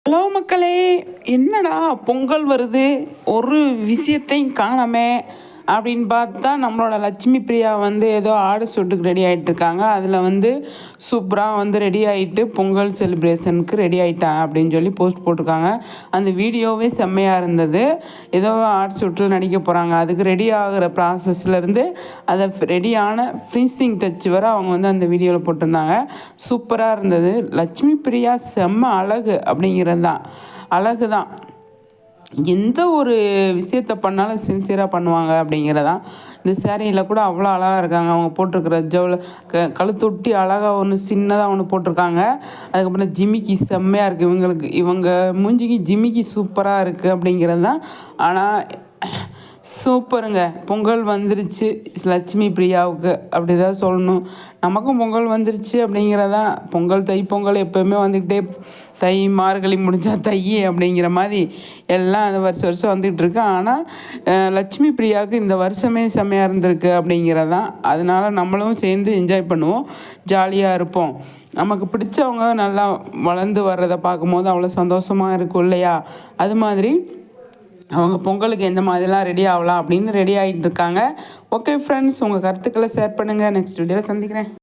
Hello மக்களே, என்னடா பொங்கல் வருது ஒரு விஷயத்தையும் காணோமே அப்படின்னு பார்த்தா நம்மளோட லட்சுமி பிரியா வந்து ஏதோ ஆடு சுட்டுக்கு ரெடி ஆகிட்டு இருக்காங்க. அதில் வந்து சூப்பராக வந்து ரெடி ஆகிட்டு பொங்கல் செலிப்ரேஷனுக்கு ரெடி ஆகிட்டாங்க அப்படின்னு சொல்லி போஸ்ட் போட்டிருக்காங்க. அந்த வீடியோவே செம்மையாக இருந்தது. ஏதோ ஆடு சுட்டில் நடிக்க போகிறாங்க. அதுக்கு ரெடி ஆகிற ப்ராசஸ்லேருந்து அதை ரெடியான ஃபினிஷிங் டச் வர அவங்க வந்து அந்த வீடியோவில் போட்டிருந்தாங்க. சூப்பராக இருந்தது. லட்சுமி பிரியா செம்ம அழகு அப்படிங்கிறது தான், அழகு தான். எந்த ஒரு விஷயத்த பண்ணாலும் சின்சியராக பண்ணுவாங்க அப்படிங்கிறதான். இந்த சேரீயில் கூட அவ்வளோ அழகாக இருக்காங்க. அவங்க போட்டிருக்கிற கழுத்தொட்டி அழகாக ஒன்று சின்னதாக ஒன்று போட்டிருக்காங்க. அதுக்கப்புறம் ஜிமிக்கி செம்மையாக இருக்குது. இவங்க மூஞ்சிக்கு ஜிமிக்கி சூப்பராக இருக்குது அப்படிங்கிறது தான். ஆனால் சூப்பருங்க, பொங்கல் வந்துருச்சு லட்சுமி பிரியாவுக்கு, அப்படி தான் சொல்லணும். நமக்கும் பொங்கல் வந்துருச்சு அப்படிங்கிறதான். பொங்கல் தைப்பொங்கல் எப்போயுமே வந்துக்கிட்டே, தை மார்கழி முடிஞ்சால் தை அப்படிங்கிற மாதிரி எல்லாம் அந்த வருஷம் வந்துக்கிட்டு இருக்கு. ஆனால் லட்சுமி பிரியாவுக்கு இந்த வருஷமே செம்மையாக இருந்திருக்கு அப்படிங்கிறதான். அதனால் நம்மளும் சேர்ந்து என்ஜாய் பண்ணுவோம், ஜாலியாக இருப்போம். நமக்கு பிடிச்சவங்க நல்லா வளர்ந்து வர்றதை பார்க்கும்போது அவ்வளோ சந்தோஷமாக இருக்கும் இல்லையா? அது மாதிரி அவங்க பொங்கலுக்கு எந்த மாதிரிலாம் ரெடி ஆகலாம் அப்படின்னு ரெடி ஆகிட்டு இருக்காங்க. ஓகே ஃப்ரெண்ட்ஸ், உங்கள் கருத்துக்களை ஷேர் பண்ணுங்கள். நெக்ஸ்ட் வீடியோவில் சந்திக்கிறேன்.